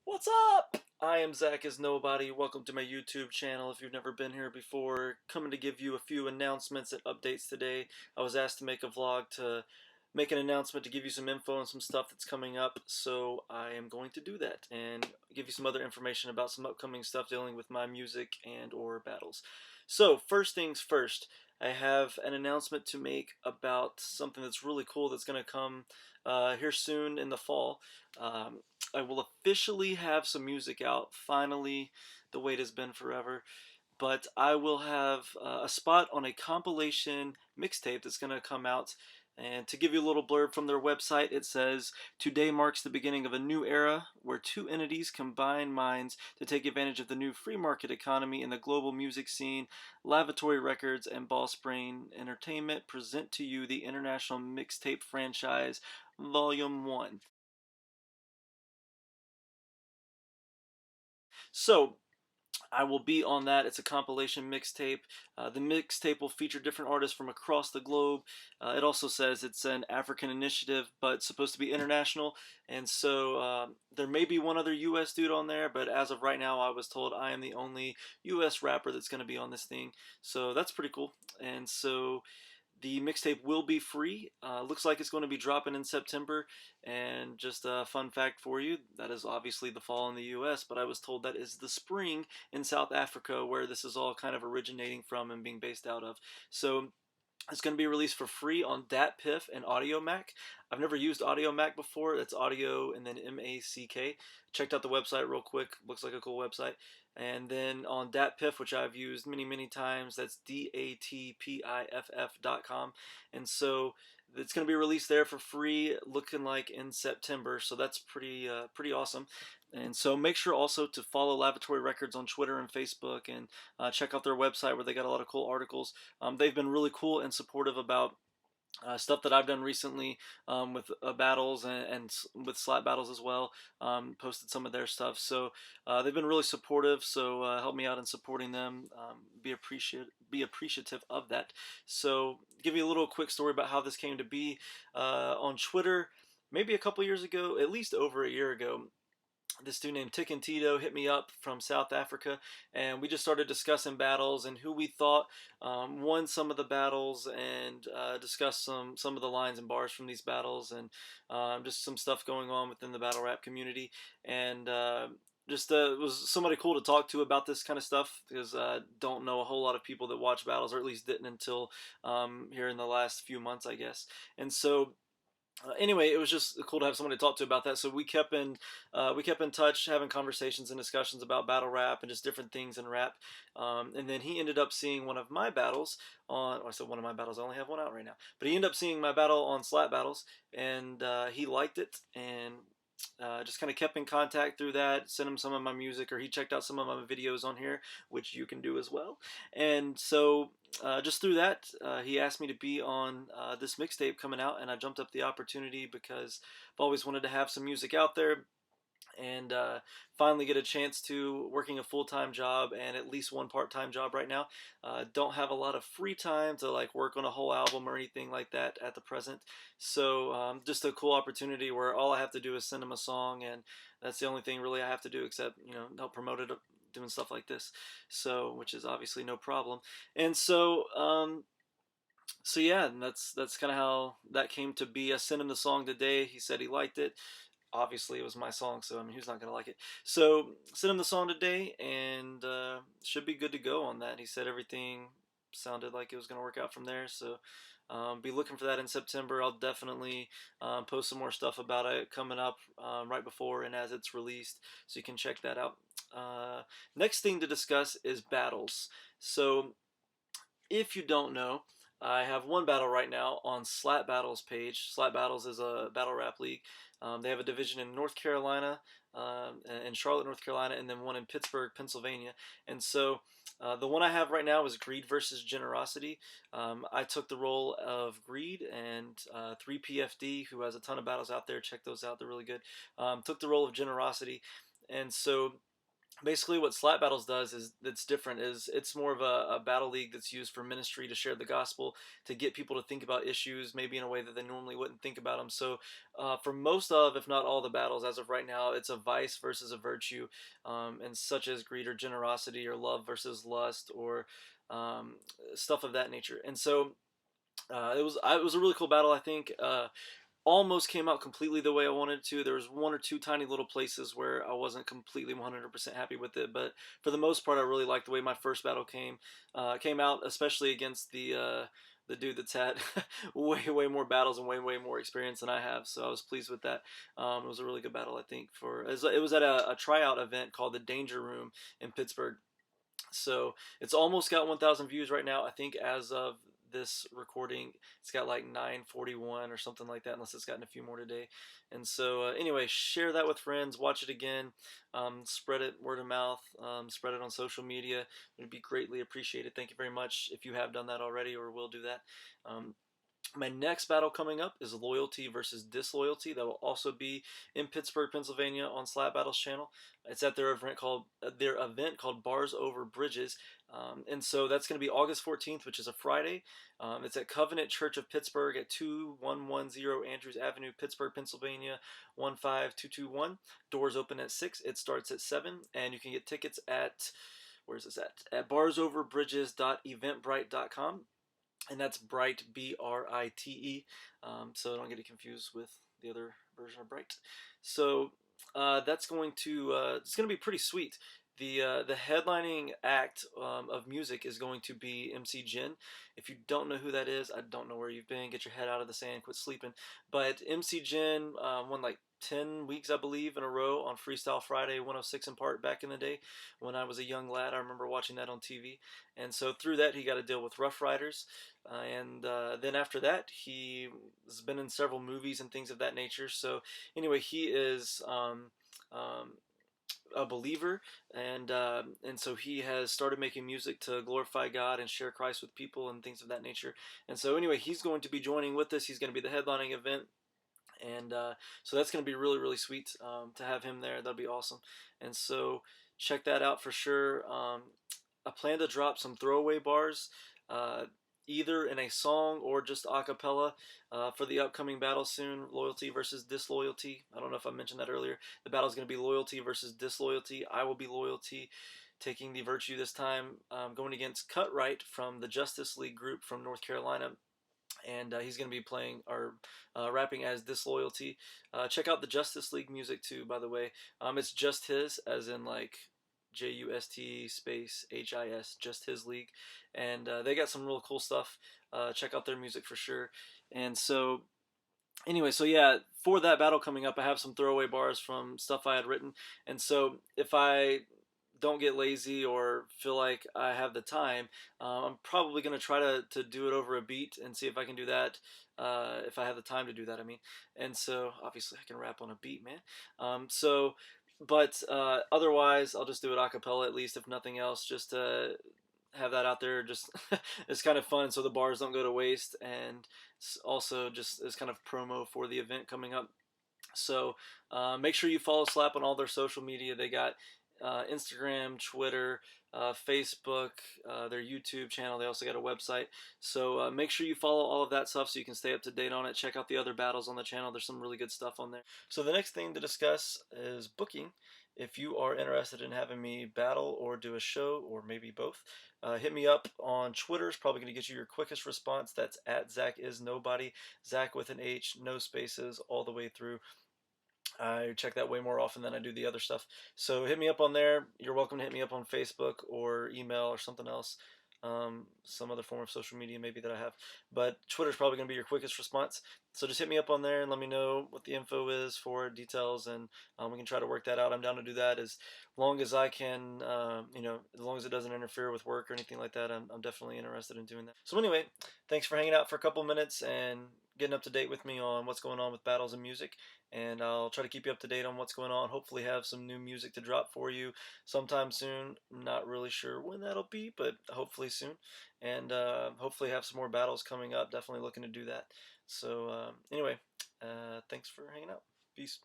What's up? I am Zach as Nobody. Welcome to my YouTube channel. If you've never been here before, coming to give you a few announcements and updates today. I was asked to make a vlog to make an announcement to give you some info on some stuff that's coming up, so I am going to do that and give you some other information about some upcoming stuff dealing with my music and or battles. So first things first, I have an announcement to make about something that's really cool that's going to come here soon in the fall. I will officially have some music out. Finally, the wait has been forever. But I will have a spot on a compilation mixtape that's going to come out. And to give you a little blurb from their website, it says, "Today marks the beginning of a new era where two entities combine minds to take advantage of the new free market economy in the global music scene. Lavatory Records and Boss Brain Entertainment present to you the International Mixtape Franchise, Volume 1. So, I will be on that. It's a compilation mixtape. The mixtape will feature different artists from across the globe. It also says it's an African initiative, but supposed to be international. And so there may be one other U.S. dude on there, but as of right now, I was told I am the only U.S. rapper that's going to be on this thing. So that's pretty cool. And so the mixtape will be free. Looks like it's going to be dropping in September. And just a fun fact for you, that is obviously the fall in the US, but I was told that is the spring in South Africa where this is all kind of originating from and being based out of. So it's going to be released for free on DatPiff and Audio Mac. I've never used Audio Mac before. That's audio and then M-A-C-K. Checked out the website real quick. Looks like a cool website. And then on DatPiff, which I've used many times, that's DATPIFF.com. And so it's going to be released there for free, looking like in September. So that's pretty awesome. And so make sure also to follow Lavatory Records on Twitter and Facebook, and check out their website where they got a lot of cool articles. They've been really cool and supportive about stuff that I've done recently with battles and with slap battles as well. Posted some of their stuff, so they've been really supportive. So help me out in supporting them. Be appreciative of that. So give you a little quick story about how this came to be. On Twitter, maybe a couple years ago, at least over a year ago, this dude named Tick and Tito hit me up from South Africa, and we just started discussing battles and who we thought won some of the battles, and discussed some of the lines and bars from these battles, and just some stuff going on within the battle rap community. And just was somebody cool to talk to about this kind of stuff, because I don't know a whole lot of people that watch battles, or at least didn't until here in the last few months, I guess. And so anyway, it was just cool to have someone to talk to about that. So we kept in touch, having conversations and discussions about battle rap and just different things in rap. And then he ended up seeing one of my battles on. Or I said one of my battles. I only have one out right now. But he ended up seeing my battle on Slap Battles, and he liked it, and just kind of kept in contact through that. Sent him some of my music, or he checked out some of my videos on here, which you can do as well. And so just through that, he asked me to be on this mixtape coming out, and I jumped up the opportunity because I've always wanted to have some music out there, and finally get a chance to working a full-time job and at least one part-time job right now. Don't have a lot of free time to like work on a whole album or anything like that at the present. So just a cool opportunity where all I have to do is send him a song, and that's the only thing really I have to do, except help promote it, doing stuff like this. So, which is obviously no problem. And so so yeah, and that's kind of how that came to be. I sent him the song today. He said he liked it. Obviously, it was my song, so I mean, who's not gonna like it? So sent him the song today, and should be good to go on that. He said everything sounded like it was gonna work out from there. So be looking for that in September. I'll definitely post some more stuff about it coming up right before and as it's released, so you can check that out. Next thing to discuss is battles. So if you don't know, I have one battle right now on Slap Battles page. Slap Battles is a battle rap league. They have a division in North Carolina, in Charlotte, North Carolina, and then one in Pittsburgh, Pennsylvania. And so the one I have right now is Greed versus Generosity. I took the role of Greed, and 3PFD, who has a ton of battles out there. Check those out; they're really good. Took the role of Generosity, and so basically what slap battles does is that's different is it's more of a battle league that's used for ministry, to share the gospel, to get people to think about issues maybe in a way that they normally wouldn't think about them. So for most of, if not all, the battles as of right now, it's a vice versus a virtue, and such as greed or generosity, or love versus lust, or um, stuff of that nature. And so it was a really cool battle, I think. Almost came out completely the way I wanted to. There was one or two tiny little places where I wasn't completely 100% happy with it, but for the most part, I really liked the way my first battle came out, especially against the dude that's had way more battles and way more experience than I have. So I was pleased with that. It was a really good battle, I think. It was at a tryout event called the Danger Room in Pittsburgh. So it's almost got 1,000 views right now. I think as of this recording, it's got like 941 or something like that, unless it's gotten a few more today. And so, anyway, share that with friends, watch it again, spread it word of mouth, spread it on social media. It would be greatly appreciated. Thank you very much if you have done that already or will do that. My next battle coming up is loyalty versus disloyalty. That will also be in Pittsburgh, Pennsylvania, on Slap Battles channel. It's at their event called Bars Over Bridges, and so that's going to be August 14th, which is a Friday. It's at Covenant Church of Pittsburgh at 2110 Andrews Avenue, Pittsburgh, Pennsylvania 15221. Doors open at 6. It starts at 7, and you can get tickets at, where's this at barsoverbridges.eventbrite.com, and that's Bright, Brite. So don't get it confused with the other version of Bright. So that's going to it's going to be pretty sweet. The headlining act of music is going to be MC Jin. If you don't know who that is, I don't know where you've been. Get your head out of the sand, quit sleeping. But MC Jin won like 10 weeks, I believe, in a row on Freestyle Friday 106 in part back in the day when I was a young lad. I remember watching that on TV. And so through that, he got to deal with Rough Riders. And then after that, he has been in several movies and things of that nature. So anyway, he is a believer, and so he has started making music to glorify God and share Christ with people and things of that nature. And so anyway, he's going to be joining with us. He's going to be the headlining event, and so that's going to be really sweet to have him there. That'll be awesome. And so check that out for sure. I plan to drop some throwaway bars, uh, either in a song or just a cappella, for the upcoming battle soon, loyalty versus disloyalty. I don't know if I mentioned that earlier. The battle is going to be loyalty versus disloyalty. I will be loyalty, taking the virtue this time, going against Cutright from the Justice League group from North Carolina, and he's going to be playing or rapping as Disloyalty. Check out the Justice League music too, by the way. It's just his, as in like JUST space HIS, just his league, and they got some real cool stuff. Check out their music for sure. And so anyway, so yeah, for that battle coming up, I have some throwaway bars from stuff I had written, and so if I don't get lazy or feel like I have the time, I'm probably going to try to do it over a beat and see if I can do that. If I have the time to do that, I mean. And so obviously I can rap on a beat, man. But otherwise, I'll just do it a cappella at least, if nothing else, just to have that out there. Just it's kind of fun, so the bars don't go to waste, and also just as kind of promo for the event coming up. So make sure you follow Slap on all their social media. They got Instagram, Twitter, Facebook, their YouTube channel. They also got a website. So make sure you follow all of that stuff so you can stay up to date on it. Check out the other battles on the channel. There's some really good stuff on there. So the next thing to discuss is booking. If you are interested in having me battle or do a show, or maybe both, hit me up on Twitter. It's probably going to get you your quickest response. That's at ZachIsNobody. Zach with an H, no spaces, all the way through. I check that way more often than I do the other stuff. So hit me up on there. You're welcome to hit me up on Facebook or email or something else. Some other form of social media maybe that I have. But Twitter's probably going to be your quickest response. So just hit me up on there and let me know what the info is for details, and we can try to work that out. I'm down to do that as long as I can, as long as it doesn't interfere with work or anything like that. I'm definitely interested in doing that. So anyway, thanks for hanging out for a couple minutes and getting up to date with me on what's going on with battles and music. And I'll try to keep you up to date on what's going on. Hopefully have some new music to drop for you sometime soon. Not really sure when that'll be, but hopefully soon. And hopefully have some more battles coming up. Definitely looking to do that. So anyway, thanks for hanging out. Peace.